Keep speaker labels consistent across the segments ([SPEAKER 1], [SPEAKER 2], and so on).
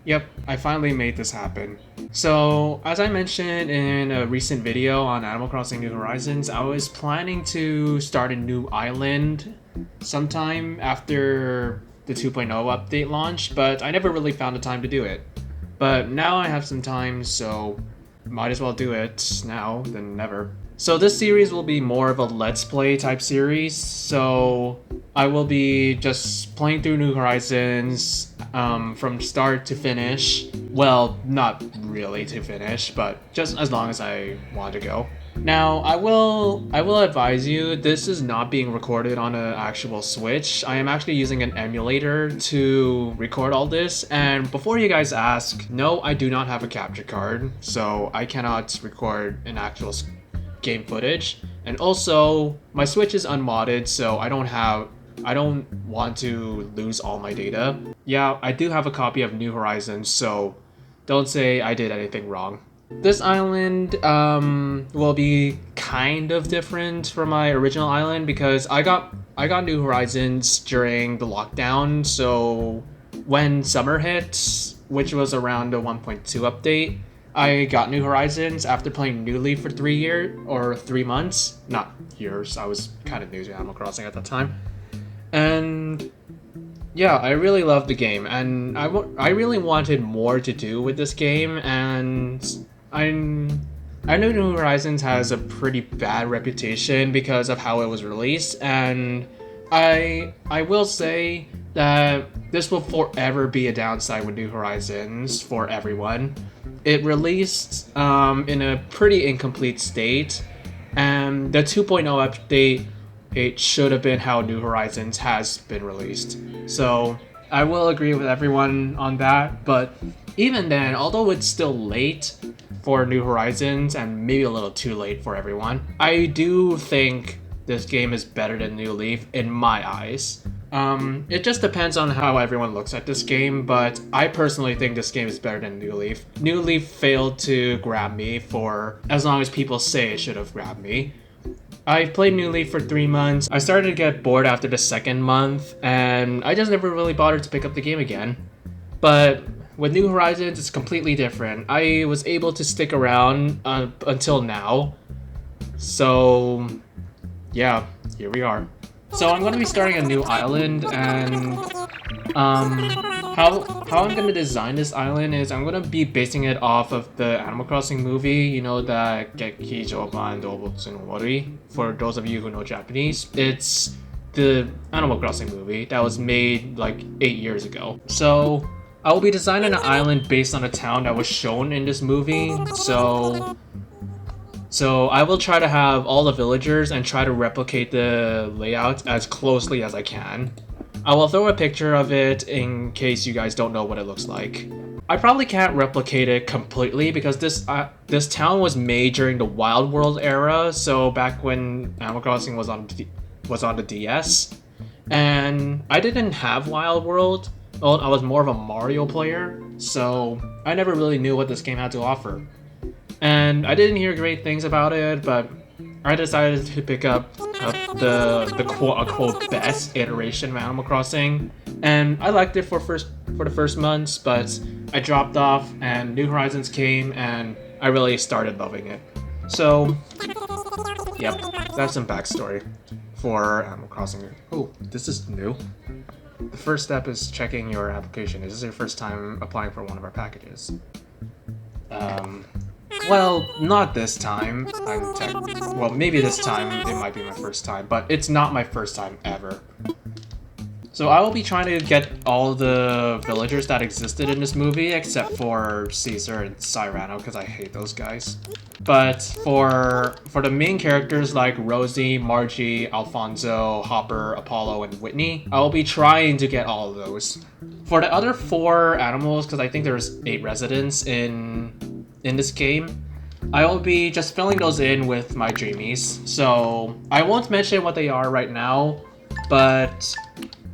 [SPEAKER 1] Yep, I finally made this happen. So, as I mentioned in a recent video on Animal Crossing New Horizons, I was planning to start a new island sometime after the 2.0 update launch, but I never really found the time to do it. But now I have some time, so might as well do it now than never. So this series will be more of a Let's Play type series, so I will be just playing through New Horizons from start to finish. Well, not really to finish, but just as long as I want to go. Now, I will advise you, this is not being recorded on an actual Switch. I am actually using an emulator to record all this, and before you guys ask, no, I do not have a capture card, so I cannot record an actual game footage. And also, my Switch is unmodded, so I don't want to lose all my data. Yeah, I do have a copy of New Horizons, so don't say I did anything wrong. This island will be kind of different from my original island because I got New Horizons during the lockdown, so when summer hit, which was around the 1.2 update, I got New Horizons after playing New Leaf for 3 months. Not years, I was kind of new to Animal Crossing at that time. And yeah, I really loved the game, and I really wanted more to do with this game, and I know New Horizons has a pretty bad reputation because of how it was released, and I will say that this will forever be a downside with New Horizons for everyone. It released in a pretty incomplete state, and the 2.0 update, it should have been how New Horizons has been released. So I will agree with everyone on that, but even then, although it's still late for New Horizons and maybe a little too late for everyone, I do think this game is better than New Leaf in my eyes. It just depends on how everyone looks at this game, but I personally think this game is better than New Leaf. New Leaf failed to grab me for as long as people say it should have grabbed me. I played New Leaf for 3 months. I started to get bored after the second month, and I just never really bothered to pick up the game again. But with New Horizons, it's completely different. I was able to stick around until now. So, yeah, here we are. So I'm going to be starting a new island, and how I'm going to design this island is I'm going to be basing it off of the Animal Crossing movie, you know, the Gekki Jouban Doubutsu no Mori, for those of you who know Japanese. It's the Animal Crossing movie that was made like 8 years ago. So I will be designing an island based on a town that was shown in this movie, so I will try to have all the villagers and try to replicate the layout as closely as I can. I will throw a picture of it in case you guys don't know what it looks like. I probably can't replicate it completely because this town was made during the Wild World era, so back when Animal Crossing was on the DS. And I didn't have Wild World. Well, I was more of a Mario player, so I never really knew what this game had to offer. And I didn't hear great things about it, but I decided to pick up the quote-unquote best iteration of Animal Crossing, and I liked it for the first months, but I dropped off, and New Horizons came, and I really started loving it. So, yep, that's some backstory for Animal Crossing. Oh, this is new. The first step is checking your application. Is this your first time applying for one of our packages? Well, not this time. Well, maybe this time it might be my first time, but it's not my first time ever. So I will be trying to get all the villagers that existed in this movie, except for Caesar and Cyrano, because I hate those guys. But for the main characters like Rosie, Margie, Alfonso, Hopper, Apollo, and Whitney, I will be trying to get all of those. For the other 4 animals, because I think there's 8 residents in this game, I will be just filling those in with my dreamies. So I won't mention what they are right now, but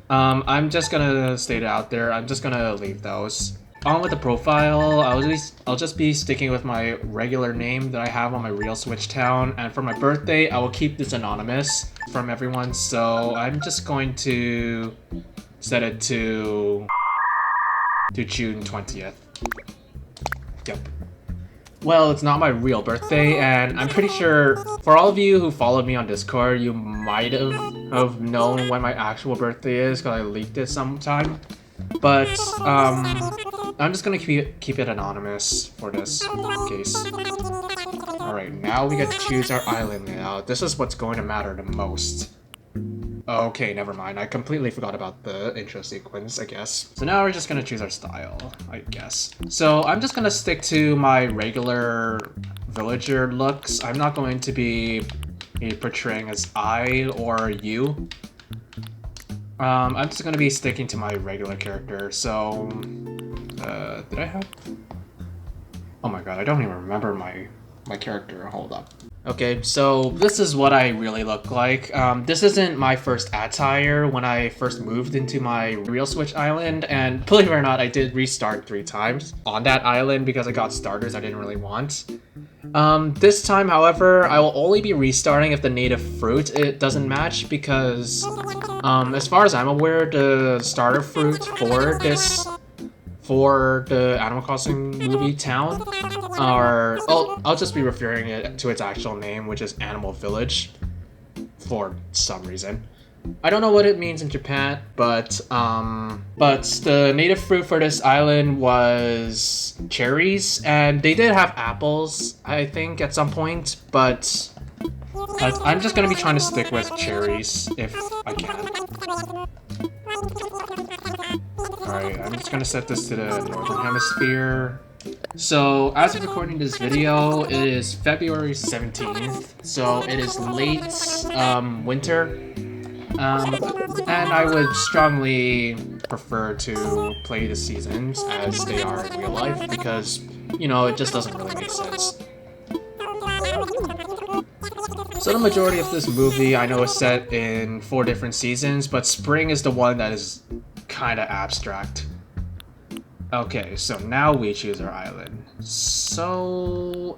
[SPEAKER 1] I'm just gonna state it out there. I'm just gonna leave those. On with the profile, I'll just be sticking with my regular name that I have on my real Switch town, and for my birthday, I will keep this anonymous from everyone, so I'm just going to set it to to June 20th. Yep. Well, it's not my real birthday, and I'm pretty sure for all of you who followed me on Discord, you might have known when my actual birthday is because I leaked it sometime. But I'm just gonna keep it anonymous for this case. Alright, now we get to choose our island layout. This is what's going to matter the most. Okay, never mind. I completely forgot about the intro sequence, I guess. So now we're just gonna choose our style, I guess. So I'm just gonna stick to my regular villager looks. I'm not going to be portraying as I or you. I'm just gonna be sticking to my regular character. So, did I have? Oh my god, I don't even remember my character. Hold up. Okay, so this is what I really look like. This isn't my first attire when I first moved into my real Switch island, and believe it or not, I did restart 3 times on that island because I got starters I didn't really want. This time, however, I will only be restarting if the native fruit it doesn't match because, as far as I'm aware, the starter fruit for the Animal Crossing movie town I'll just be referring it to its actual name, which is Animal Village, for some reason. I don't know what it means in Japan, but the native fruit for this island was cherries, and they did have apples, I think, at some point, but I'm just gonna be trying to stick with cherries if I can. Alright, I'm just gonna set this to the Northern Hemisphere. So, as of recording this video, it is February 17th, so it is late winter. And I would strongly prefer to play the seasons as they are in real life because, you know, it just doesn't really make sense. So the majority of this movie I know is set in 4 different seasons, but spring is the one that is kind of abstract. Okay, so now we choose our island. So,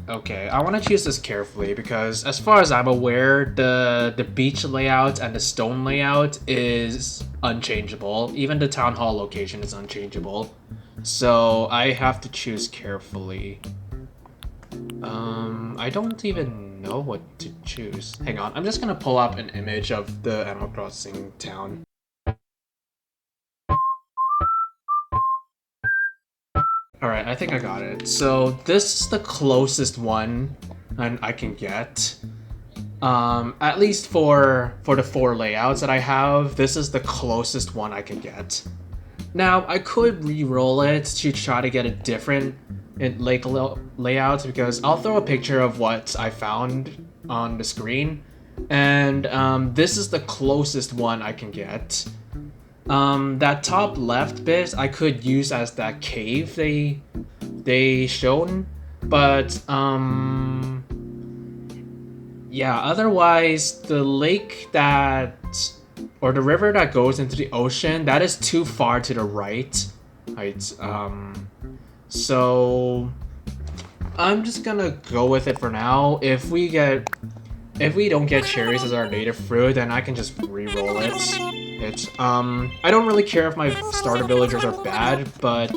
[SPEAKER 1] okay, I want to choose this carefully because as far as I'm aware, the beach layout and the stone layout is unchangeable. Even the town hall location is unchangeable. So I have to choose carefully. I don't even know what to choose. Hang on, I'm just gonna pull up an image of the Animal Crossing town. Alright, I think I got it. So this is the closest one I can get. At least for the 4 layouts that I have, this is the closest one I can get. Now, I could re-roll it to try to get a different lake layout because I'll throw a picture of what I found on the screen, and this is the closest one I can get. That top left bit I could use as that cave they shown, but yeah, otherwise the lake or the river that goes into the ocean, that is too far to the right. So I'm just gonna go with it for now. If we don't get cherries as our native fruit, then I can just re-roll it. I don't really care if my starter villagers are bad, but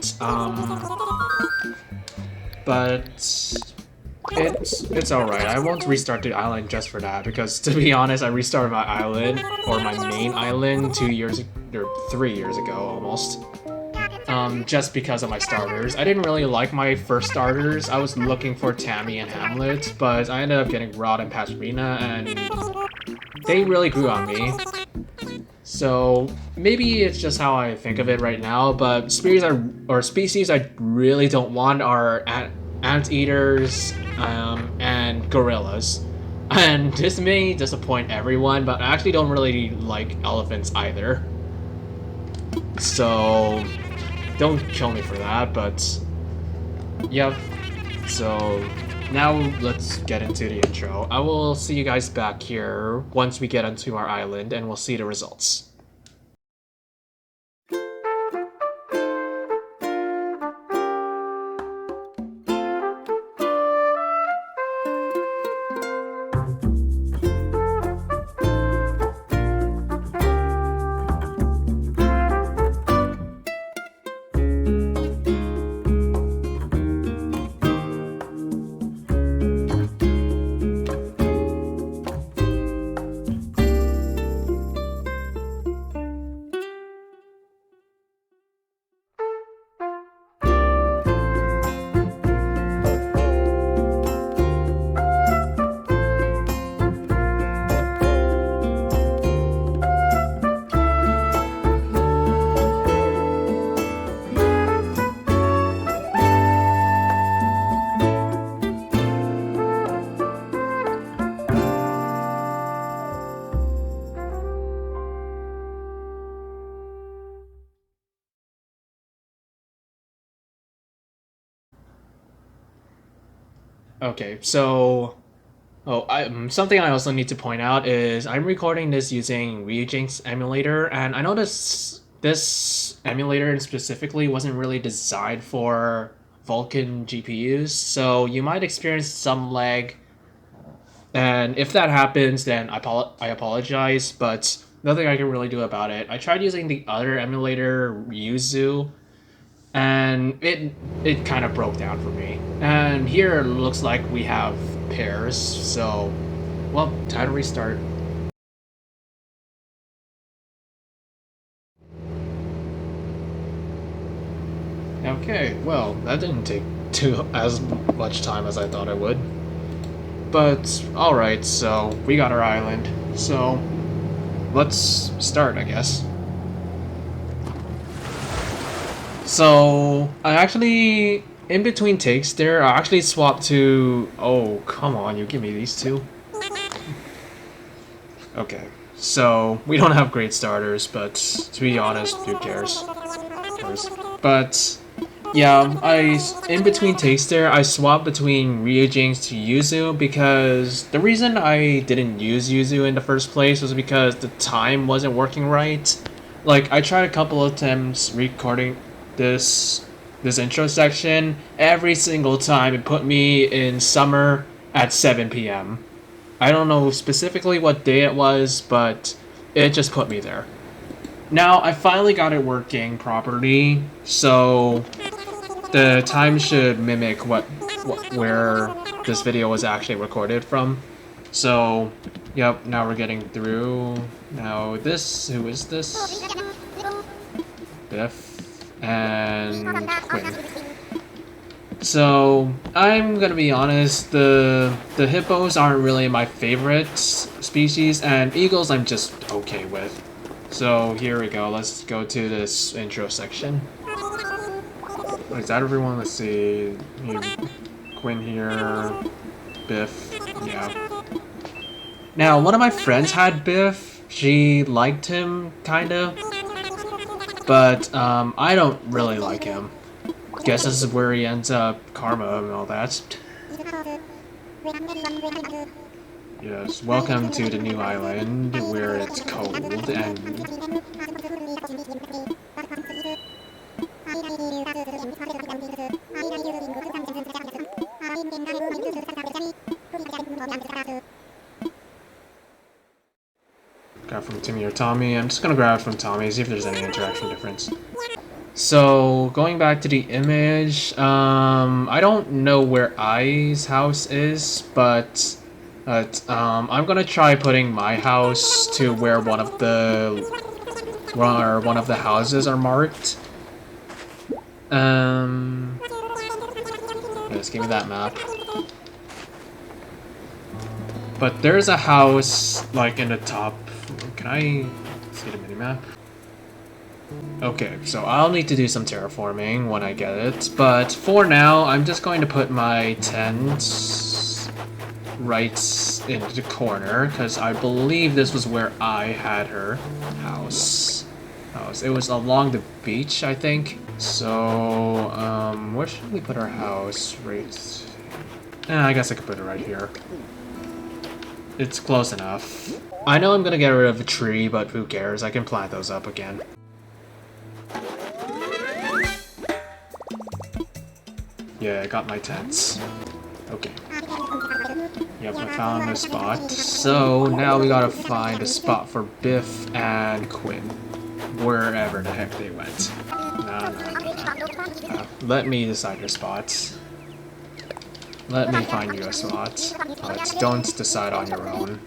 [SPEAKER 1] it's alright. I won't restart the island just for that, because to be honest, I restarted my island, or my main island, 3 years ago almost. Just because of my starters. I didn't really like my first starters. I was looking for Tammy and Hamlet, but I ended up getting Rod and Pastorina, and they really grew on me. So maybe it's just how I think of it right now, but species I really don't want are anteaters and gorillas. And this may disappoint everyone, but I actually don't really like elephants either. So don't kill me for that, but yep. So now let's get into the intro. I will see you guys back here once we get onto our island and we'll see the results. Okay, so something I also need to point out is I'm recording this using Ryujinx emulator, and I know this emulator specifically wasn't really designed for Vulkan GPUs, so you might experience some lag. And if that happens, then I apologize, but nothing I can really do about it. I tried using the other emulator, Yuzu, and it kind of broke down for me. And here it looks like we have pairs, so well, time to restart. Okay, well, that didn't take as much time as I thought it would. But alright, so we got our island. So let's start, I guess. So I actually, in between takes there, I actually swapped to... Oh, come on, you give me these two. Okay, so we don't have great starters, but to be honest, who cares? But yeah, in between takes there, I swapped between Ryujinx to Yuzu because the reason I didn't use Yuzu in the first place was because the time wasn't working right. Like, I tried a couple of times recording this intro section. Every single time it put me in summer at 7 p.m. I don't know specifically what day it was, but it just put me there. Now I finally got it working properly, so the time should mimic where this video was actually recorded from. So, yep, now we're getting through. Now who is this? Biff and Quinn. So, I'm gonna be honest, the hippos aren't really my favorite species, and eagles I'm just okay with. So here we go, let's go to this intro section. Is that everyone? Let's see. Quinn here. Biff. Yeah. Now, one of my friends had Biff. She liked him, kinda. But, I don't really like him. Guess this is where he ends up, karma and all that. Yes, welcome to the new island, where it's cold and... Got from Timmy or Tommy. I'm just gonna grab it from Tommy, see if there's any interaction difference. So, going back to the image, I don't know where I's house is, but I'm gonna try putting my house to where one of the houses are marked. Just give me that map. But there's a house like in the top. Can I see the minimap? Okay, so I'll need to do some terraforming when I get it, but for now, I'm just going to put my tent right in the corner, because I believe this was where I had her house. It was along the beach, I think. So, where should we put our house? Right... I guess I could put it right here. It's close enough. I know I'm gonna get rid of a tree, but who cares? I can plant those up again. Yeah, I got my tents. Okay. Yep, I found a spot. So, now we gotta find a spot for Biff and Quinn. Wherever the heck they went. No. Let me decide your spots. Let me find you a spot. But don't decide on your own.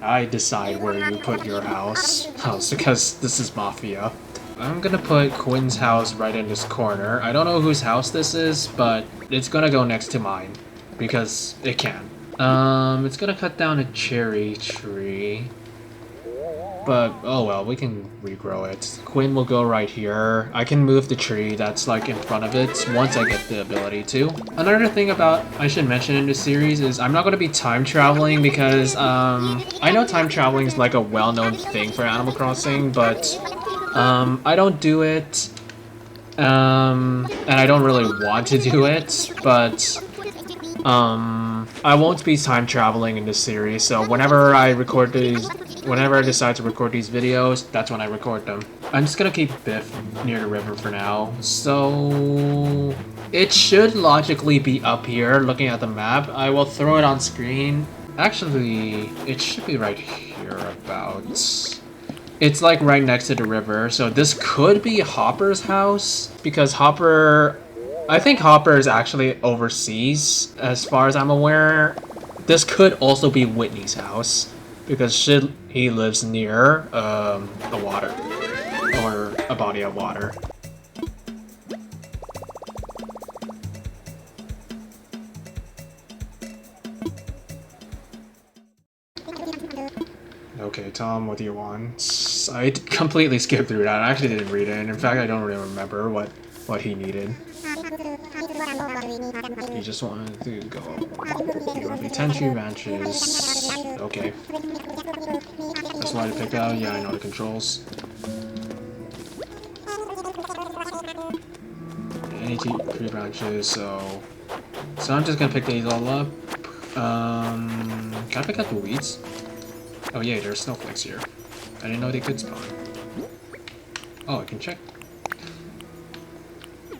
[SPEAKER 1] I decide where you put your house. Because this is Mafia. I'm gonna put Quinn's house right in this corner. I don't know whose house this is, but it's gonna go next to mine. Because it can. It's gonna cut down a cherry tree. But, oh well, we can regrow it. Quinn will go right here. I can move the tree that's like in front of it once I get the ability to. Another thing I should mention in this series is I'm not going to be time traveling because I know time traveling is like a well-known thing for Animal Crossing, but I don't do it. And I don't really want to do it, but I won't be time traveling in this series, so whenever I decide to record these videos, that's when I record them. I'm just gonna keep Biff near the river for now, so it should logically be up here looking at the map. I will throw it on screen. Actually, it should be right here about. It's like right next to the river, so this could be Hopper's house, because I think Hopper is actually overseas, as far as I'm aware. This could also be Whitney's house, because he lives near the water, or a body of water. Okay, Tom, what do you want? I completely skipped through that. I actually didn't read it, and in fact, I don't really remember what he needed. He just wanted to go. He wanted to be 10 tree branches. Okay. That's why I picked out. Yeah, I know the controls. Any tree branches, so I'm just gonna pick these all up. Can I pick up the weeds? Oh yeah, there's snowflakes here. I didn't know they could spawn. Oh, I can check.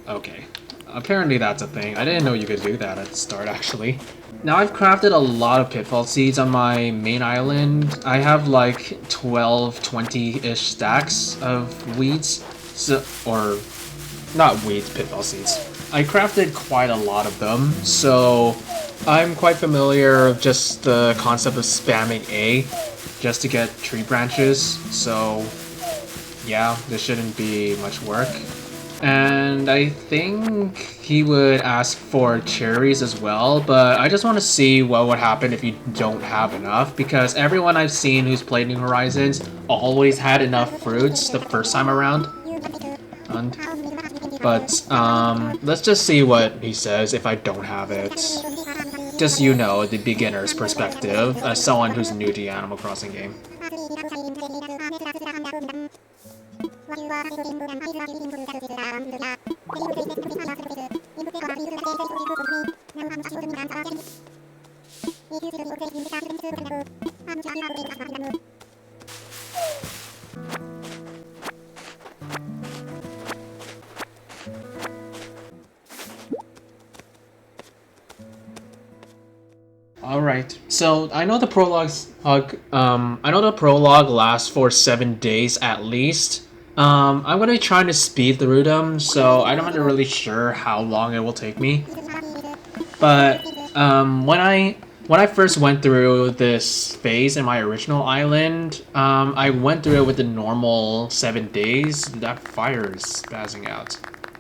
[SPEAKER 1] Okay. Apparently that's a thing. I didn't know you could do that at the start, actually. Now I've crafted a lot of pitfall seeds on my main island. I have like 12, 20-ish stacks of weeds. Or, not weeds, pitfall seeds. I crafted quite a lot of them, so I'm quite familiar with just the concept of spamming A just to get tree branches, so yeah, this shouldn't be much work. And I think he would ask for cherries as well, but I just want to see what would happen if you don't have enough, because everyone I've seen who's played New Horizons always had enough fruits the first time around. But let's just see what he says if I don't have it. Just so you know, the beginner's perspective, as someone who's new to the Animal Crossing game. Alright, so I know the prologue lasts for 7 days at least. I'm gonna be trying to speed through them, so I'm not really sure how long it will take me. But when I first went through this phase in my original island, I went through it with the normal 7 days. That fire is spazzing out.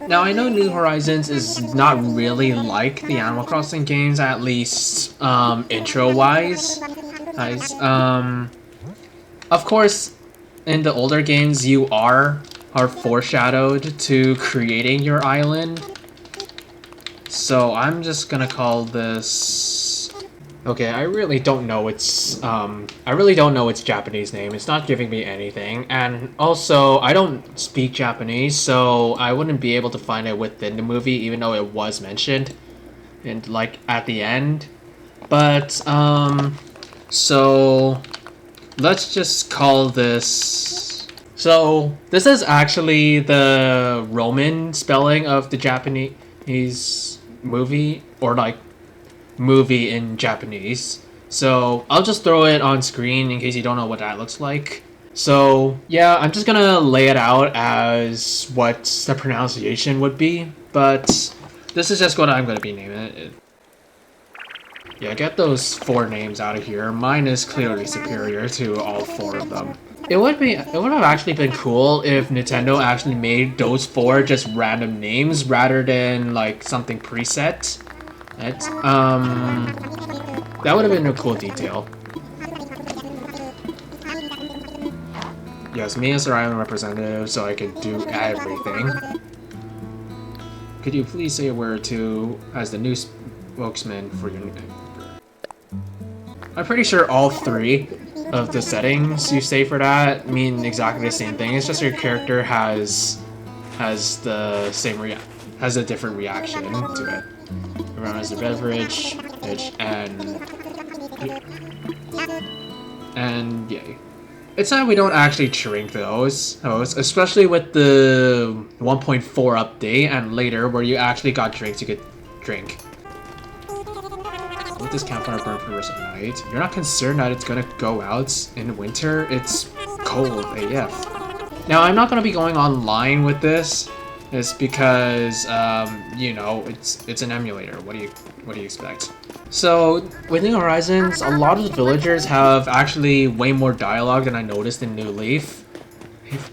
[SPEAKER 1] Now, I know New Horizons is not really like the Animal Crossing games, at least intro-wise. Of course, in the older games, you are foreshadowed to creating your island. So I'm just gonna call this. Okay, I really don't know its Japanese name. It's not giving me anything, and also I don't speak Japanese, so I wouldn't be able to find it within the movie, even though it was mentioned, and like at the end. But so let's just call this. So this is actually the Roman spelling of the Japanese movie, or like movie in Japanese. So I'll just throw it on screen in case you don't know what that looks like. So yeah, I'm just gonna lay it out as what the pronunciation would be, but this is just what I'm gonna be naming it. Yeah, get those 4 names out of here. Mine is clearly superior to all 4 of them. It would have actually been cool if Nintendo actually made those 4 just random names rather than like something preset. That would have been a cool detail. Yes, me as our island representative, so I could do everything. Could you please say a word or two as the new spokesman for your new name? I'm pretty sure all 3 of the settings you say for that mean exactly the same thing. It's just your character has has the same has a different reaction to it. Everyone has a beverage, and yay. It's not we don't actually drink those, especially with the 1.4 update and later where you actually got drinks you could drink. Let this campfire burn for the rest of the night. You're not concerned that it's gonna go out in winter? It's cold AF. Now I'm not gonna be going online with this. It's because you know, it's an emulator. What do you expect? So with New Horizons, a lot of the villagers have actually way more dialogue than I noticed in New Leaf.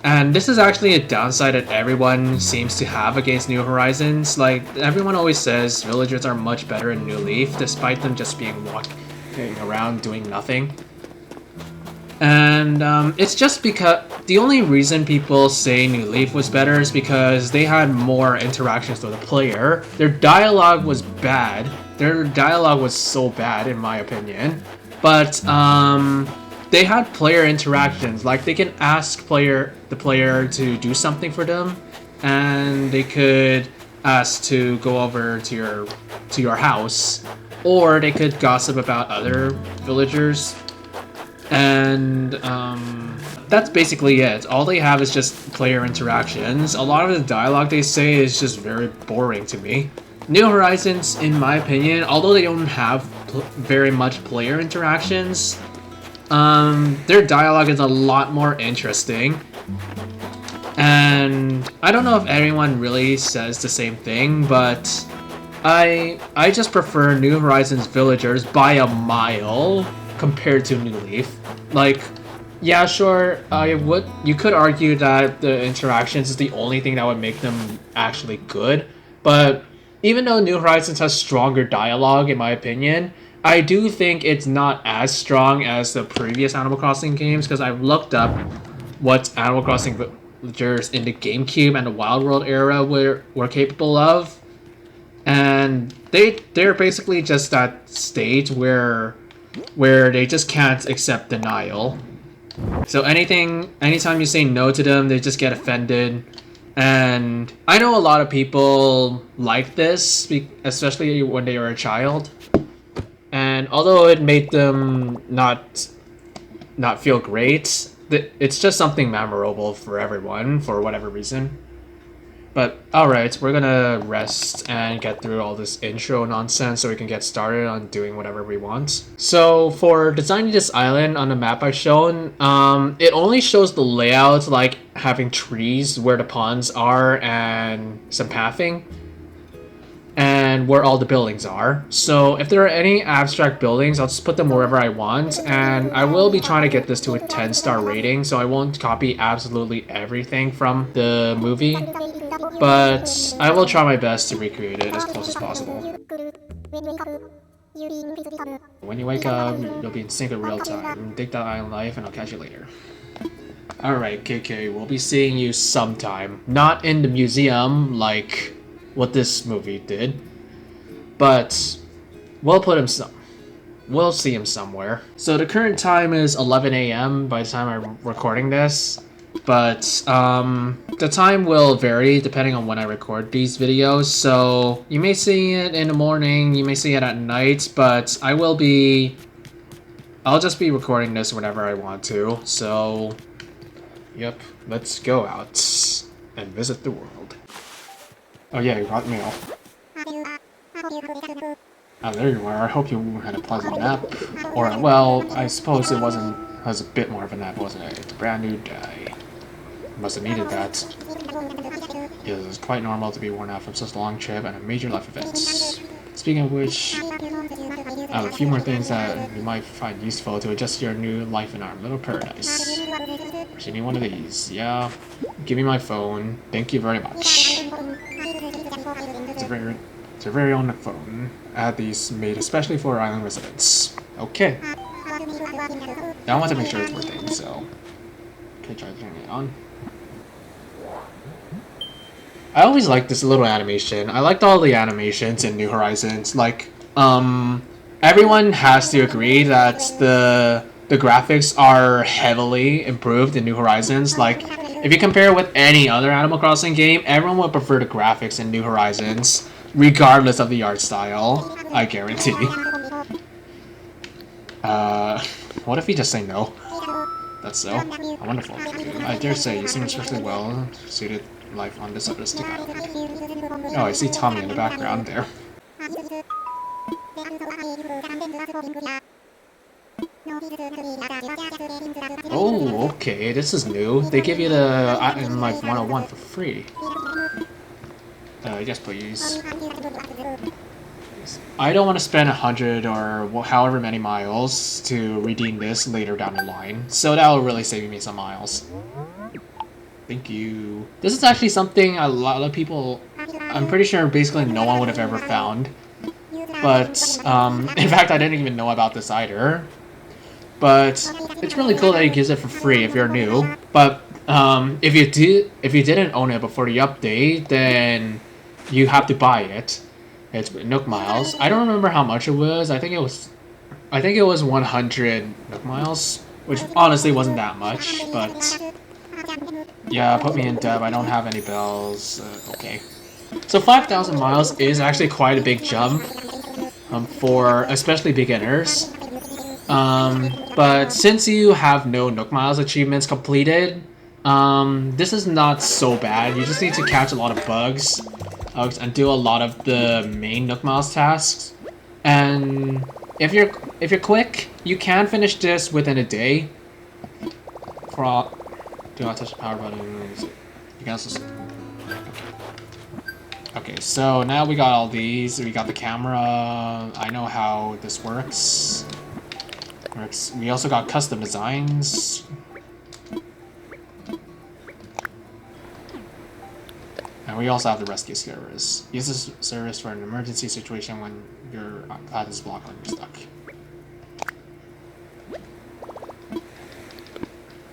[SPEAKER 1] And this is actually a downside that everyone seems to have against New Horizons. Like, everyone always says villagers are much better in New Leaf, despite them just being walking around doing nothing. And it's just because the only reason people say New Leaf was better is because they had more interactions with the player. Their dialogue was bad. Their dialogue was so bad, in my opinion. But they had player interactions. Like, they can ask the player to do something for them, and they could ask to go over to your house, or they could gossip about other villagers. And that's basically it. All they have is just player interactions. A lot of the dialogue they say is just very boring to me. New Horizons, in my opinion, although they don't have very much player interactions, their dialogue is a lot more interesting. And I don't know if anyone really says the same thing, but I just prefer New Horizons villagers by a mile compared to New Leaf. Like, yeah, sure, you could argue that the interactions is the only thing that would make them actually good, but even though New Horizons has stronger dialogue, in my opinion, I do think it's not as strong as the previous Animal Crossing games, because I've looked up what Animal Crossing villagers in the GameCube and the Wild World era were capable of, and they're basically just that stage where they just can't accept denial. So anytime you say no to them, they just get offended. And I know a lot of people like this, especially when they were a child. And although it made them not feel great, it's just something memorable for everyone for whatever reason. But alright, we're gonna rest and get through all this intro nonsense so we can get started on doing whatever we want. So for designing this island on the map I've shown, it only shows the layout, like having trees where the ponds are and some pathing, and where all the buildings are. So if there are any abstract buildings, I'll just put them wherever I want, and I will be trying to get this to a 10-star rating, so I won't copy absolutely everything from the movie, but I will try my best to recreate it as close as possible. When you wake up, you'll be in sync in real time. Dig that island life, and I'll catch you later. Alright, KK, we'll be seeing you sometime. Not in the museum, like what this movie did, but we'll see him somewhere. So the current time is 11 a.m. by the time I'm recording this, but the time will vary depending on when I record these videos, so you may see it in the morning, you may see it at night, but I'll just be recording this whenever I want to. So yep, let's go out and visit the world. Oh yeah, you got mail. Oh, there you are. I hope you had a pleasant nap. Or, well, I suppose it was a bit more of a nap, wasn't it? It's a brand new day. Must have needed that. Yes, it's quite normal to be worn out from such a long trip and a major life event. Speaking of which, I have a few more things that you might find useful to adjust your new life in our little paradise. You need one of these. Yeah. Give me my phone. Thank you very much. It's a very own phone. I had these made especially for island residents. Okay. Now I want to make sure it's working, so okay, try turning it on. I always liked this little animation. I liked all the animations in New Horizons. Like, everyone has to agree that the graphics are heavily improved in New Horizons. Like, If you compare it with any other Animal Crossing game, everyone would prefer the graphics in New Horizons, regardless of the art style. I guarantee. What if you just say no? That's so wonderful. I dare say you seem especially well suited life on this artistic island. Oh, I see Tommy in the background there. Oh, okay, this is new. They give you the Island Life 101 for free. Yes, please. I don't want to spend 100 or however many miles to redeem this later down the line, so that'll really save me some miles. Thank you. This is actually something a lot of people, I'm pretty sure basically no one would have ever found. But, in fact, I didn't even know about this either. But it's really cool that he gives it for free if you're new. But if you didn't own it before the update, then you have to buy it. It's Nook Miles. I don't remember how much it was. I think it was 100 Nook Miles, which honestly wasn't that much. But yeah, put me in debt. I don't have any bells. Okay. So 5,000 miles is actually quite a big jump for especially beginners. But since you have no Nook Miles achievements completed, this is not so bad. You just need to catch a lot of bugs and do a lot of the main Nook Miles tasks. And if you're quick, you can finish this within a day. Do not touch the power button. You can also. Okay, so now we got all these. We got the camera. I know how this works. We also got custom designs. And we also have the rescue service. Use this service for an emergency situation when your path is blocked or you're stuck.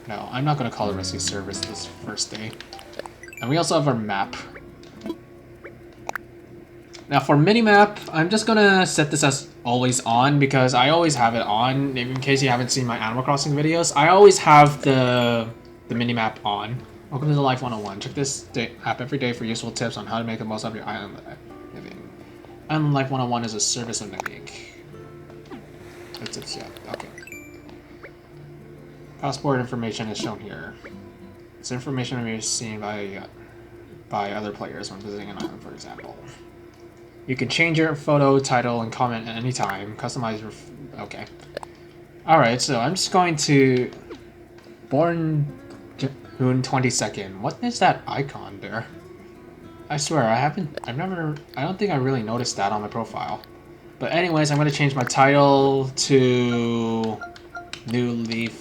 [SPEAKER 1] No, I'm not going to call it rescue service this first day. And we also have our map. Now for minimap, I'm just gonna set this as always on because I always have it on. In case you haven't seen my Animal Crossing videos, I always have the minimap on. Welcome to the Life 101. Check this app every day for useful tips on how to make the most of your island living. Island Life 101 is a service of the gig. It's yeah, okay. Passport information is shown here. It's information we've seen by other players when visiting an island, for example. You can change your photo, title, and comment at any time. Customize your... Okay. Alright, so I'm just going to... Born June 22nd. What is that icon there? I swear, I don't think I really noticed that on my profile. But anyways, I'm going to change my title to... New Leaf.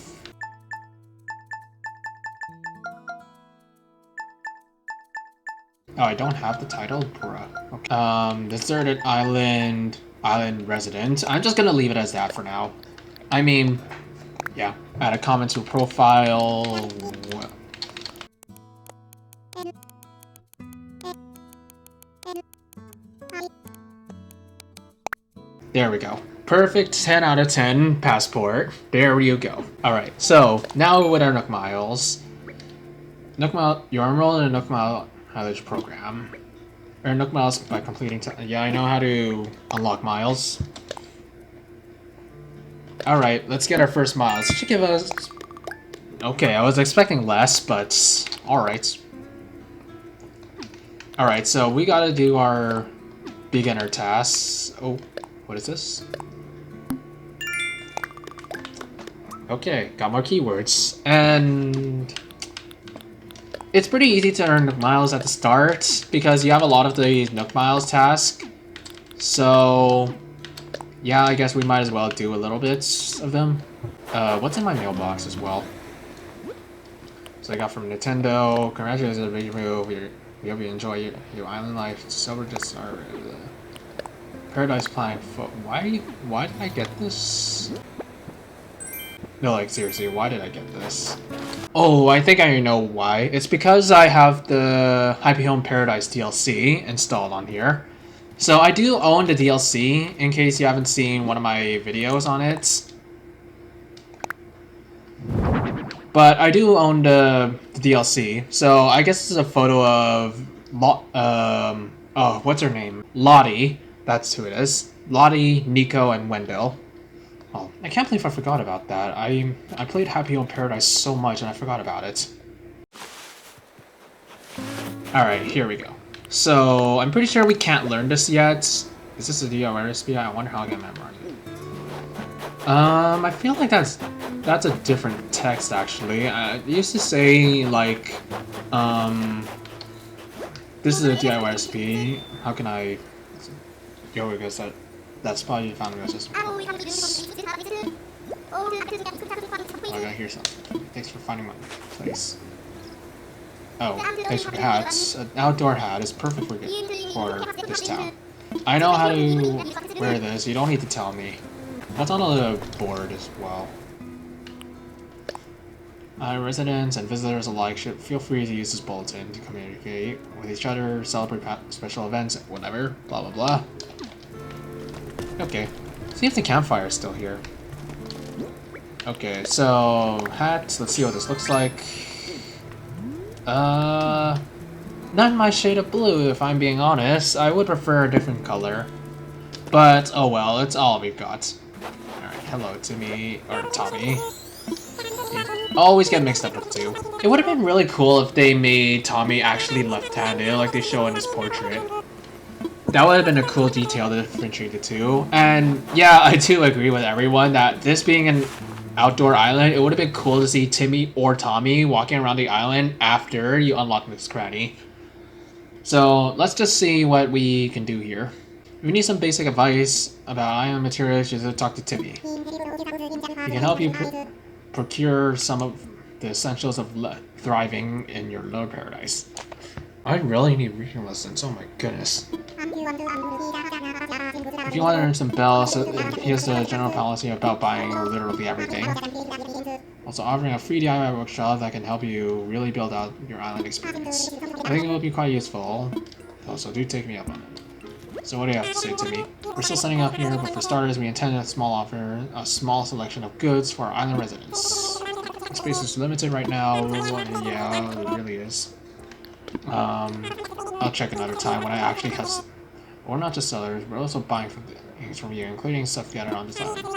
[SPEAKER 1] Oh, I don't have the title? Bruh. Okay. Deserted Island Resident. I'm just gonna leave it as that for now. I mean, yeah. Add a comment to profile. There we go. Perfect 10 out of 10 passport. There you go. Alright, so now with our Nook Miles. You're enrolled in a Nook Mile Mileage program. Earn Nook Miles by completing yeah, I know how to unlock miles. Alright, let's get our first miles. It should give us... Okay, I was expecting less, but... Alright. Alright, so we gotta do our beginner tasks. Oh, what is this? Okay, got more keywords. And... It's pretty easy to earn Nook Miles at the start because you have a lot of the Nook Miles task. So, yeah, I guess we might as well do a little bit of them. What's in my mailbox as well? So I got from Nintendo. Congratulations on the video move. We hope you enjoy your island life. Silver just are Paradise Planet. Why did I get this? No, like, seriously, why did I get this? Oh, I think I know why. It's because I have the Happy Home Paradise DLC installed on here. So I do own the DLC, in case you haven't seen one of my videos on it. But I do own the DLC, so I guess this is a photo of oh, what's her name? Lottie. That's who it is. Lottie, Nico, and Wendell. Oh, I can't believe I forgot about that. I played Happy Home Paradise so much and I forgot about it. Alright, here we go. So, I'm pretty sure we can't learn this yet. Is this a DIY recipe? I wonder how I can memorize it. I feel like that's a different text actually. It used to say like, this is a DIY recipe. How can I? Yo, I guess that's probably found in the system. I gotta hear something. Thanks for finding my place. Oh, thanks for the hats. An outdoor hat is perfect for this town. I know how to wear this. You don't need to tell me. What's on the board as well? Residents and visitors alike should feel free to use this bulletin to communicate with each other, celebrate special events, whatever, blah blah blah. Okay, see if the campfire is still here. Okay, so hats, let's see what this looks like. Not my shade of blue, if I'm being honest. I would prefer a different color. But, oh well, it's all we've got. Alright, hello Timmy, or Tommy. You always get mixed up with the two. It would have been really cool if they made Tommy actually left-handed, like they show in his portrait. That would have been a cool detail to differentiate the two. And yeah, I do agree with everyone that this being an outdoor island, it would have been cool to see Timmy or Tommy walking around the island after you unlock this cranny. So let's just see what we can do here. If you need some basic advice about island materials, just talk to Timmy. He can help you procure some of the essentials of thriving in your lower paradise. I really need reading lessons, oh my goodness. If you want to learn some bells, here's the general policy about buying literally everything. Also offering a free DIY workshop that can help you really build out your island experience. I think it will be quite useful, also do take me up on it. So what do you have to say to me? We're still setting up here, but for starters we intend a small selection of goods for our island residents. The space is limited right now, yeah, it really is. I'll check another time when I actually have... We're not just sellers, we're also buying things from you, including stuff gathered on this island.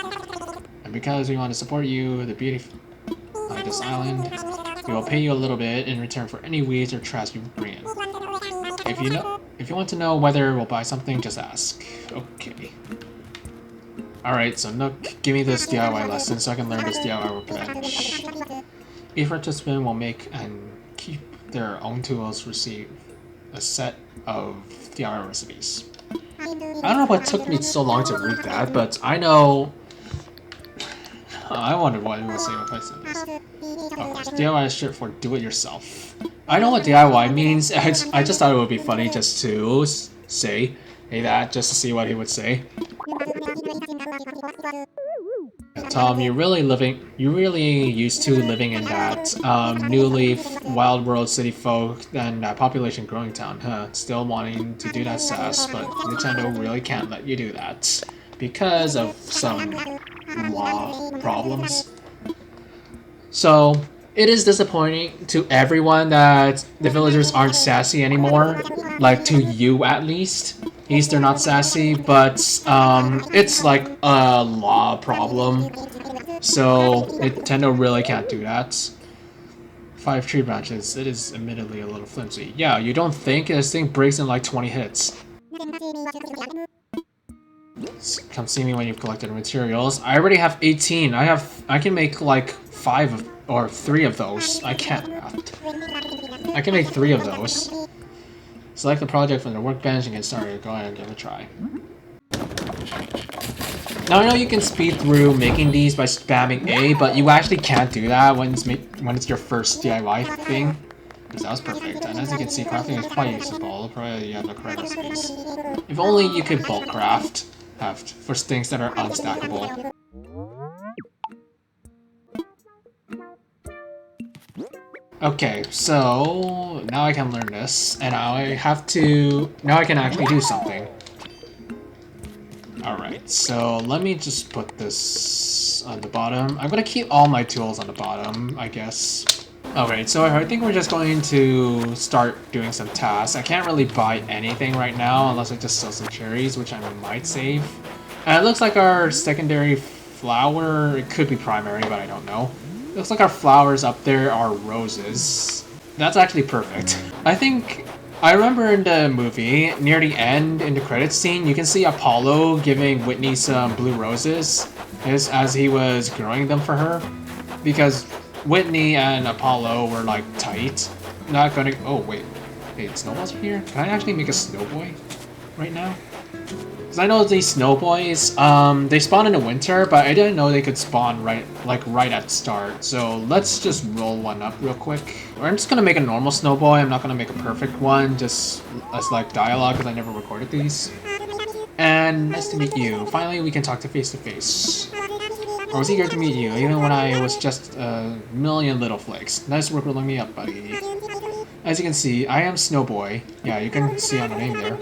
[SPEAKER 1] And because we want to support you, the beauty of this island, we will pay you a little bit in return for any weeds or trash you bring in. If you want to know whether we'll buy something, just ask. Okay. Alright, so Nook, give me this DIY lesson so I can learn this DIY workbench. Each participant will make and keep their own tools, receive a set of DIY recipes. I don't know what took me so long to read that, but I know... I wonder what it will say if I said this. Oh, DIY is short for do-it-yourself. I know what DIY means, I just thought it would be funny just to say that, just to see what he would say. Tom, you really used to living in that New Leaf, Wild World city folk and population growing town, huh? Still wanting to do that sass, but Nintendo really can't let you do that because of some law problems. So it is disappointing to everyone that the villagers aren't sassy anymore, like to you at least. At least they're not sassy, but it's like a law problem. So Nintendo really can't do that. 5 tree branches, it is admittedly a little flimsy. Yeah, you don't think this thing breaks in like 20 hits. Come see me when you've collected materials. I already have 18. I can make like 5 or 3 of those. I can't math. I can make 3 of those. Select the project from the workbench and get started. Go ahead and give it a try. Now I know you can speed through making these by spamming A, but you actually can't do that when it's your first DIY thing. Because that was perfect. And as you can see, crafting is quite useful. Probably you have the correct recipes. If only you could bulk craft for things that are unstackable. Okay, so now I can learn this, and now I can actually do something. Alright, so let me just put this on the bottom. I'm gonna keep all my tools on the bottom, I guess. Alright, so I think we're just going to start doing some tasks. I can't really buy anything right now unless I just sell some cherries, which I might save. And it looks like our secondary flower, it could be primary, but I don't know. It looks like our flowers up there are roses. That's actually perfect. I remember in the movie, near the end, in the credits scene, you can see Apollo giving Whitney some blue roses as he was growing them for her. Because Whitney and Apollo were like tight. Not gonna. Oh, wait, snowballs are here? Can I actually make a snowboy right now? Because I know these snowboys, they spawn in the winter, but I didn't know they could spawn right at start. So let's just roll one up real quick. I'm just gonna make a normal snowboy. I'm not gonna make a perfect one, just as like dialogue, because I never recorded these. And nice to meet you. Finally, we can talk to face. I was eager to meet you, even when I was just a million little flakes. Nice work rolling me up, buddy. As you can see, I am Snowboy. Yeah, you can see on the name there.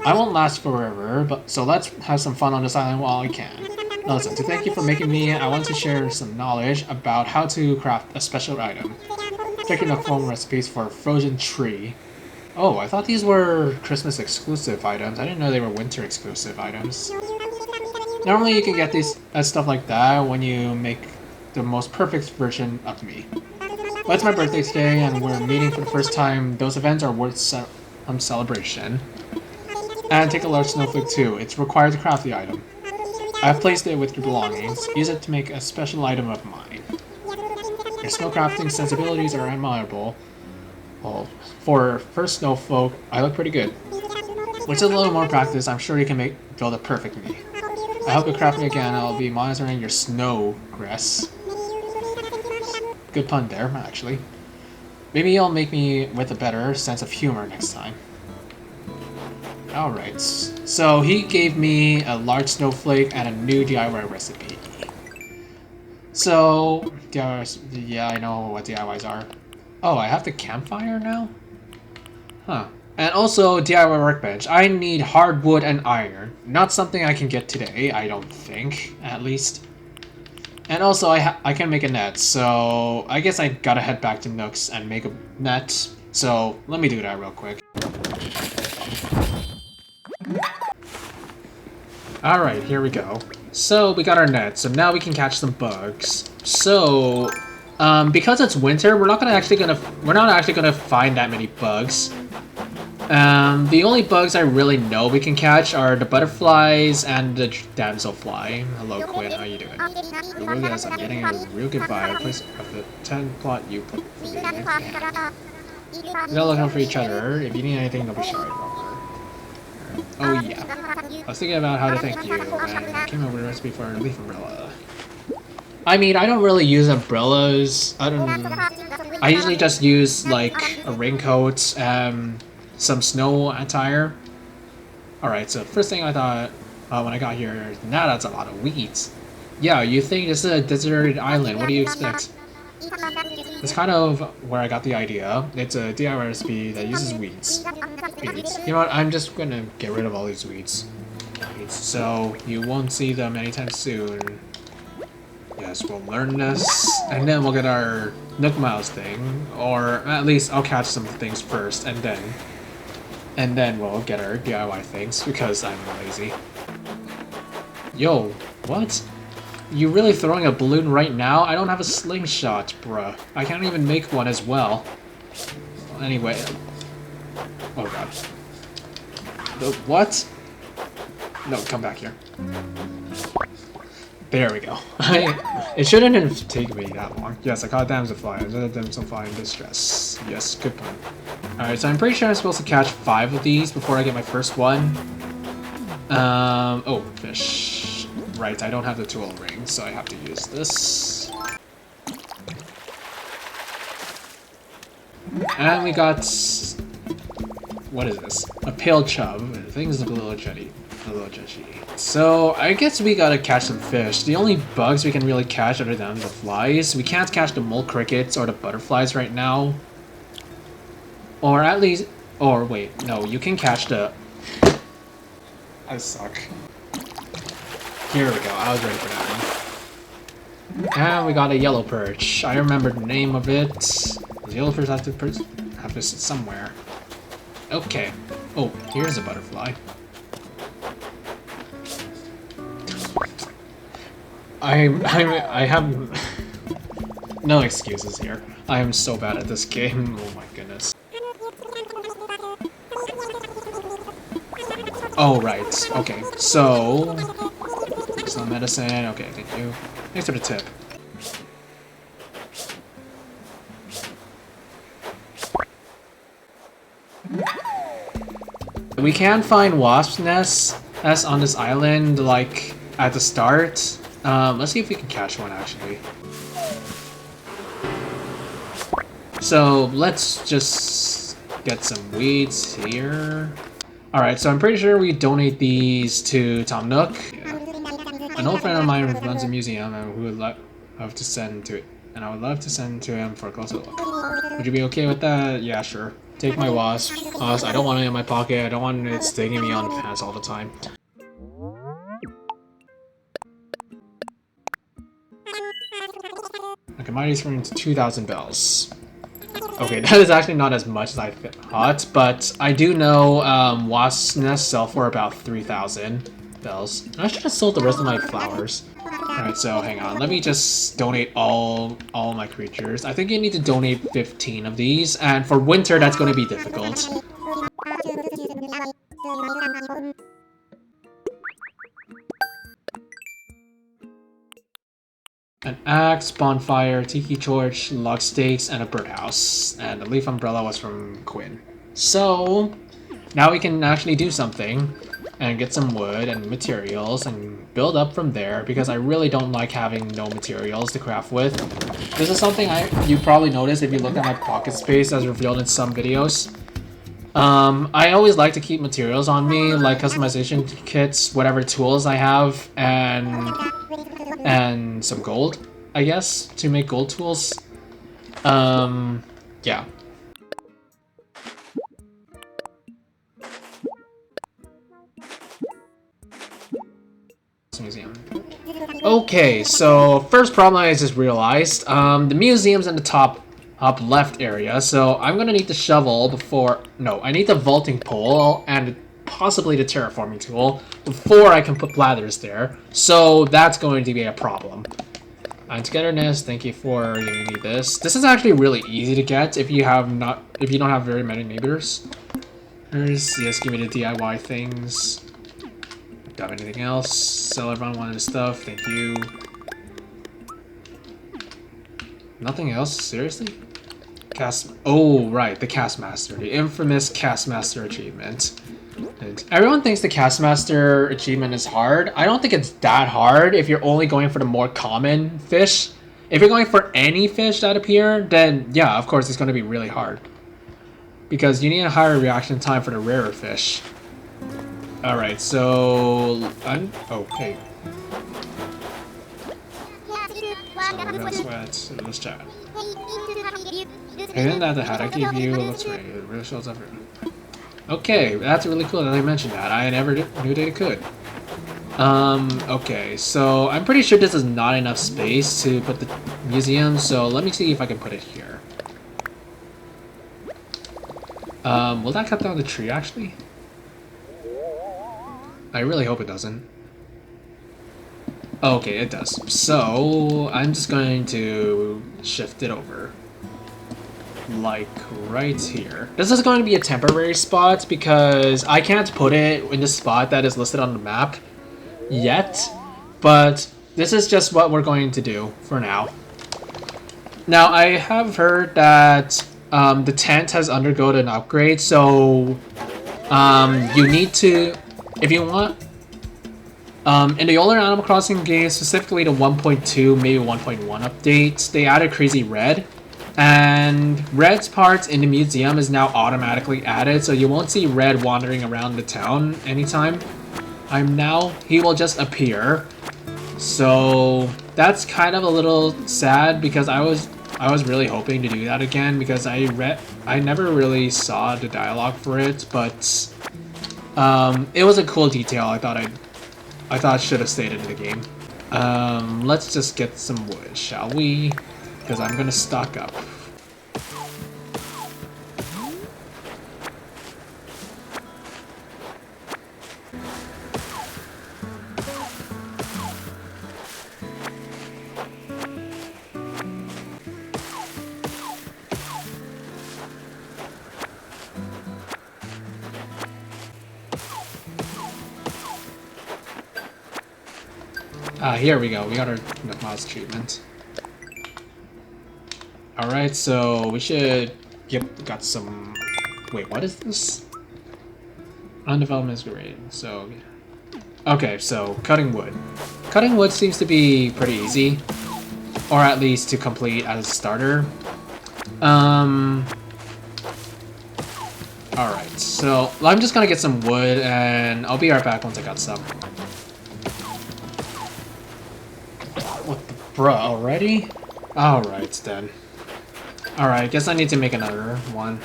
[SPEAKER 1] I won't last forever, but so let's have some fun on this island while I can. Now listen, to thank you for making me, I want to share some knowledge about how to craft a special item. Check your nook phone recipes for frozen tree. Oh, I thought these were Christmas exclusive items. I didn't know they were winter exclusive items. Normally you can get these stuff like that when you make the most perfect version of me. But it's my birthday today and we're meeting for the first time. Those events are worth some celebration. And take a large snowflake too. It's required to craft the item. I have placed it with your belongings. Use it to make a special item of mine. Your snow crafting sensibilities are admirable. Well, for first snowfolk, I look pretty good. With a little more practice, I'm sure you can build a perfect me. I hope you craft me again. I'll be monitoring your snow grass. Good pun there, actually. Maybe you'll make me with a better sense of humor next time. Alright, so he gave me a large snowflake and a new DIY recipe. So, DIYs, yeah, I know what DIYs are. Oh, I have the campfire now? Huh. And also, DIY workbench. I need hardwood and iron. Not something I can get today, I don't think, at least. And also, I can make a net, so I guess I gotta head back to Nook's and make a net. So, let me do that real quick. Alright, here we go. So, we got our net, so now we can catch some bugs. So, because it's winter, we're not actually gonna find that many bugs. The only bugs I really know we can catch are the butterflies and the damselfly. Hello, Quinn, how you doing? Hello, guys, I'm getting a real good vibe. Please, of the 10 plot you put for me. Yeah. We gotta look out for each other. If you need anything, don't be shy. Oh yeah. I was thinking about how to thank you, and I came up with a recipe for a leaf umbrella. I mean, I don't really use umbrellas. I usually just use like a raincoat, some snow attire. Alright, so first thing I thought when I got here, now that's a lot of weeds. Yeah, you think this is a deserted island, what do you expect? That's kind of where I got the idea. It's a DIY recipe that uses weeds. You know what, I'm just gonna get rid of all these weeds. So you won't see them anytime soon. Yes, we'll learn this, and then we'll get our Nook Miles thing, or at least I'll catch some things first, and then we'll get our DIY things, because I'm lazy. Yo, what? You really throwing a balloon right now? I don't have a slingshot, bruh. I can't even make one as well. Anyway. Oh god. What? No, come back here. There we go. It shouldn't have taken me that long. Yes, I caught a damselfly. I was a damselfly in distress. Yes, good point. Alright, so I'm pretty sure I'm supposed to catch 5 of these before I get my first one. Oh, fish. Right, I don't have the tool ring, so I have to use this. And we got... what is this? A pale chub. Things look a little judgy. So, I guess we gotta catch some fish. The only bugs we can really catch other than the flies. We can't catch the mole crickets or the butterflies right now. Or at least... or wait, no, you can catch the... I suck. Here we go. I was ready for that one. And we got a yellow perch. I remember the name of it. The yellow perch have to sit somewhere. Okay. Oh, here's a butterfly. I have no excuses here. I am so bad at this game. Oh my goodness. Oh, right. Okay, so some medicine. Okay, thank you. Thanks for the tip. We can find wasp nests on this island, like at the start. Let's see if we can catch one actually. So let's just get some weeds here. Alright, so I'm pretty sure we donate these to Tom Nook. Yeah. An old friend of mine runs a museum and we would love to send to it. And I would love to send to him for a closer look. Would you be okay with that? Yeah, sure. Take my wasp. I don't want it in my pocket. I don't want it stinging me on the pants all the time. Okay, mighty's from 2,000 bells. Okay, that is actually not as much as I thought, but I do know wasp nests sell for about 3,000 bells. I should have sold the rest of my flowers. Alright, so hang on. Let me just donate all my creatures. I think you need to donate 15 of these, and for winter that's going to be difficult. An axe, bonfire, tiki torch, log stakes, and a birdhouse. And the leaf umbrella was from Quinn. So now we can actually do something and get some wood and materials and build up from there, because I really don't like having no materials to craft with. This is something you probably noticed if you look at my pocket space as revealed in some videos. I always like to keep materials on me, like customization kits, whatever tools I have, and some gold, I guess, to make gold tools. Yeah. Museum. Okay, so first problem I just realized, the museum's in the top left area, so I'm gonna need the shovel I need the vaulting pole and possibly the terraforming tool before I can put bladders there, so that's going to be a problem. And togetherness, thank you for giving me this. This is actually really easy to get if you don't have very many neighbors. Yes, give me the DIY things. Don't have anything else. Sell everyone wanted stuff, thank you. Nothing else? Seriously? Oh, right, the Castmaster. The infamous Castmaster achievement. And everyone thinks the Castmaster achievement is hard. I don't think it's that hard if you're only going for the more common fish. If you're going for any fish that appear, then yeah, of course it's going to be really hard. Because you need a higher reaction time for the rarer fish. Alright, so okay. So let's chat. Isn't that the hat I gave you? Looks great. It really shows up. Okay, that's really cool that they mentioned that. I never knew that it could. Okay, so I'm pretty sure this is not enough space to put the museum, so let me see if I can put it here. Will that cut down the tree, actually? I really hope it doesn't. Okay, it does. So, I'm just going to shift it over. Like right here. This is going to be a temporary spot because I can't put it in the spot that is listed on the map yet, but this is just what we're going to do for now. Now, I have heard that the tent has undergone an upgrade, so you need to, if you want, in the older Animal Crossing games, specifically the 1.2, maybe 1.1 updates, they added Crazy Red. And Red's part in the museum is now automatically added, so you won't see Red wandering around the town anytime. He will just appear. So that's kind of a little sad because I was really hoping to do that again because I never really saw the dialogue for it, but it was a cool detail I thought I thought I should have stayed in the game. Let's just get some wood, shall we? Because I'm gonna stock up. Here we go. We got our mouse treatment. Alright, so we should got some... Wait, what is this? Undevelopment is great, so... Okay, so cutting wood. Cutting wood seems to be pretty easy. Or at least to complete as a starter. Alright, so I'm just gonna get some wood and I'll be right back once I got some. What the bruh, already? Alright then. Alright, guess I need to make another one.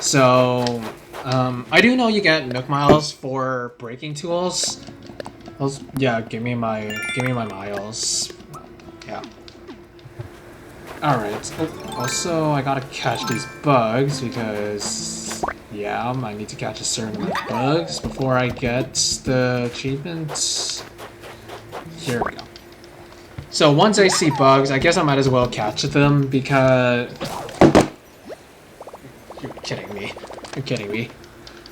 [SPEAKER 1] So, I do know you get Nook Miles for breaking tools. Yeah, give me my miles. Yeah. Alright. Oh, also, I gotta catch these bugs because, yeah, I need to catch a certain amount of bugs before I get the achievements. Here we go. So once I see bugs, I guess I might as well catch them because... You're kidding me. You're kidding me.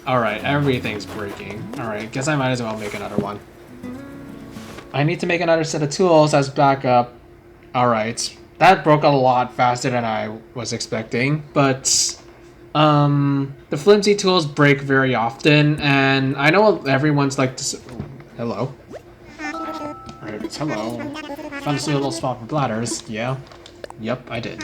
[SPEAKER 1] Alright, everything's breaking. Alright, guess I might as well make another one. I need to make another set of tools as backup. Alright, that broke a lot faster than I was expecting, but... the flimsy tools break very often, and I know everyone's like... Hello? Alright, it's hello. Found a suitable spot for bladders, yeah? Yep, I did.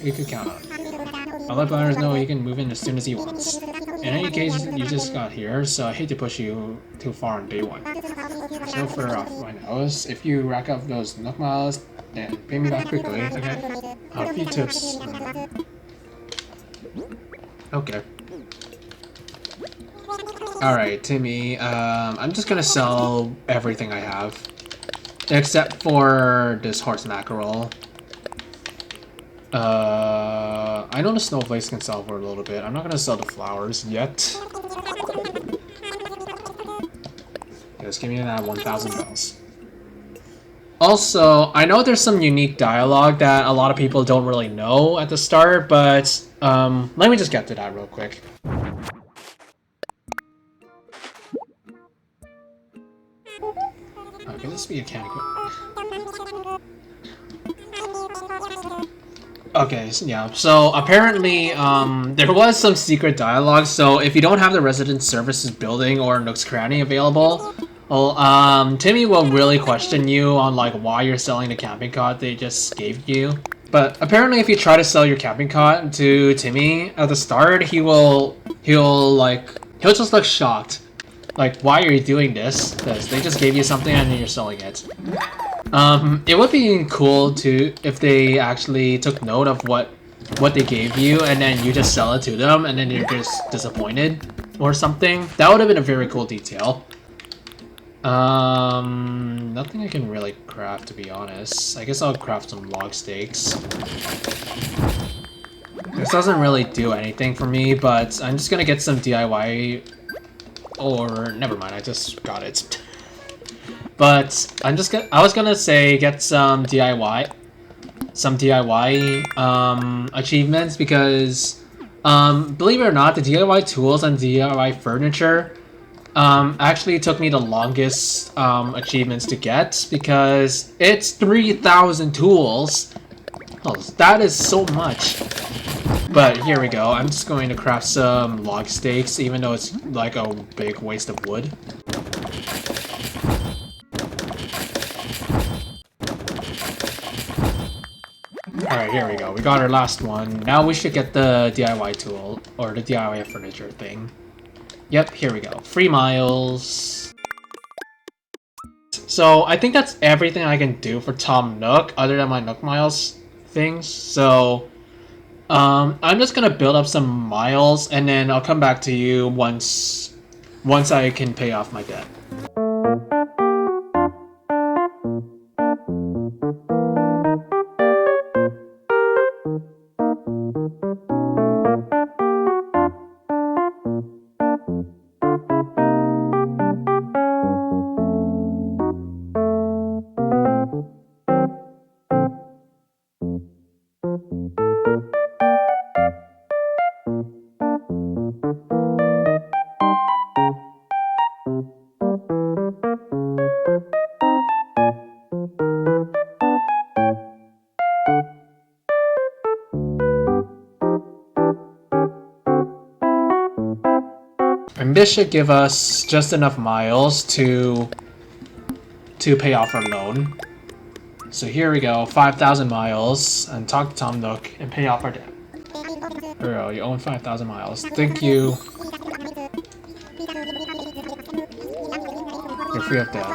[SPEAKER 1] You can count on it. I'll let bladders know he can move in as soon as he wants. In any case, you just got here, so I hate to push you too far on day one. There's no further off my nose. If you rack up those Nook Miles, then pay me back quickly, okay? A few tips. Okay. Alright, Timmy, I'm just gonna sell everything I have. Except for this horse mackerel. I know the snowflakes can sell for a little bit. I'm not gonna sell the flowers yet. Just give me that 1,000 bells. Also, I know there's some unique dialogue that a lot of people don't really know at the start, but let me just get to that real quick. Okay, this be a candy. Okay, so yeah. So apparently, there was some secret dialogue. So if you don't have the resident services building or Nook's Cranny available, well, Timmy will really question you on like why you're selling the camping cot they just gave you. But apparently, if you try to sell your camping cot to Timmy at the start, he'll just look shocked. Like, why are you doing this? Because they just gave you something and then you're selling it. It would be cool to if they actually took note of what they gave you and then you just sell it to them and then you're just disappointed or something. That would have been a very cool detail. Nothing I can really craft, to be honest. I guess I'll craft some log steaks. This doesn't really do anything for me, but I'm just gonna get some DIY. Or never mind, I just got it. But I was gonna say get some DIY achievements because believe it or not, the DIY tools and DIY furniture actually took me the longest achievements to get because it's 3,000 tools. Oh, that is so much. But here we go. I'm just going to craft some log steaks, even though it's like a big waste of wood. Alright, here we go. We got our last one. Now we should get the DIY tool, or the DIY furniture thing. Yep, here we go. 3 miles. So, I think that's everything I can do for Tom Nook, other than my Nook Miles things. So, I'm just gonna build up some miles, and then I'll come back to you once I can pay off my debt. And this should give us just enough miles to pay off our loan. So here we go, 5,000 miles, and talk to Tom Nook and pay off our debt. Here we go, you own 5,000 miles. Thank you. You're free of debt.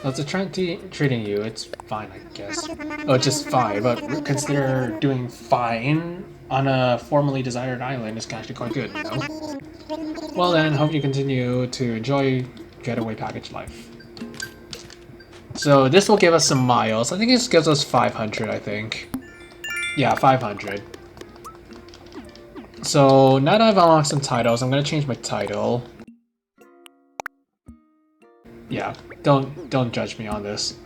[SPEAKER 1] How's the trend treating you? It's fine, I guess. Oh, just fine, but consider doing fine on a formerly desired island is actually quite good, you know? Well then, hope you continue to enjoy getaway package life. So this will give us some miles. I think this gives us 500, I think. Yeah, 500. So now that I've unlocked some titles, I'm gonna change my title. Yeah, don't judge me on this.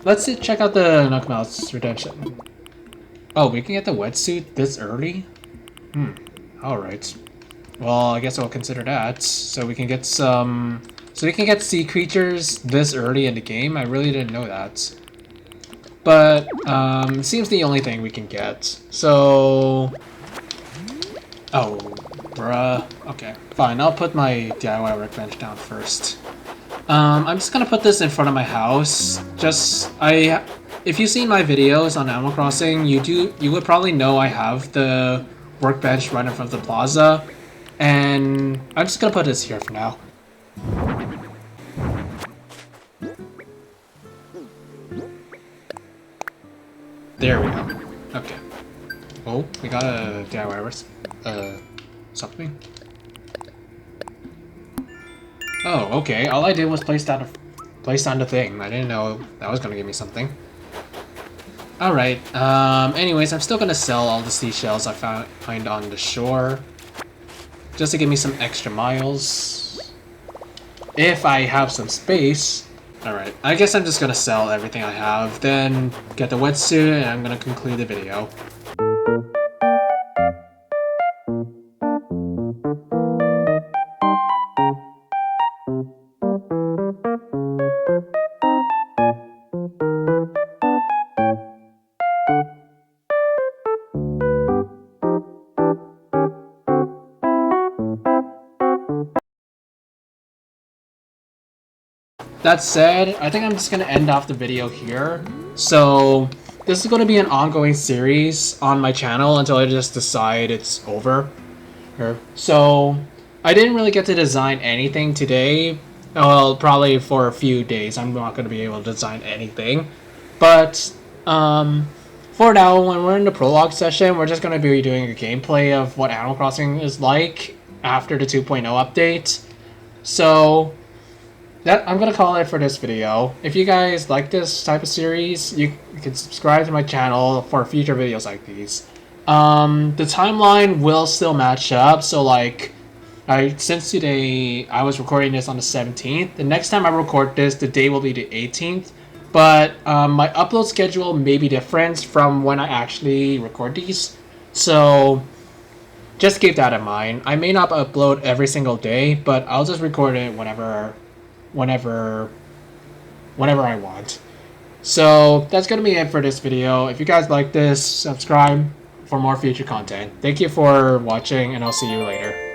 [SPEAKER 1] Let's check out the Nookmouse Redemption. Oh, we can get the wetsuit this early? Alright. Well, I guess I'll consider that. So we can get some... So we can get sea creatures this early in the game. I really didn't know that. But, seems the only thing we can get. So... Oh, bruh. Okay, fine. I'll put my DIY workbench down first. I'm just gonna put this in front of my house. If you've seen my videos on Animal Crossing, you would probably know I have the workbench right in front of the plaza. And I'm just gonna put this here for now. There we go. Okay. Oh, we got a DIY something. Oh, okay. All I did was place down the thing. I didn't know that was gonna give me something. Alright. Anyways, I'm still gonna sell all the seashells I find on the shore. Just to give me some extra miles. If I have some space. Alright, I guess I'm just gonna sell everything I have, then get the wetsuit, and I'm gonna conclude the video. That said, I think I'm just going to end off the video here. So, this is going to be an ongoing series on my channel until I just decide it's over. So, I didn't really get to design anything today. Well, probably for a few days. I'm not going to be able to design anything. But, for now, when we're in the prologue session, we're just going to be doing a gameplay of what Animal Crossing is like after the 2.0 update. So... I'm gonna call it for this video. If you guys like this type of series, you can subscribe to my channel for future videos like these. The timeline will still match up, so like, since today I was recording this on the 17th, the next time I record this, the day will be the 18th. But my upload schedule may be different from when I actually record these, so just keep that in mind. I may not upload every single day, but I'll just record it whenever I want. So that's gonna be it for this video. If you guys like this, subscribe for more future content. Thank you for watching, and I'll see you later.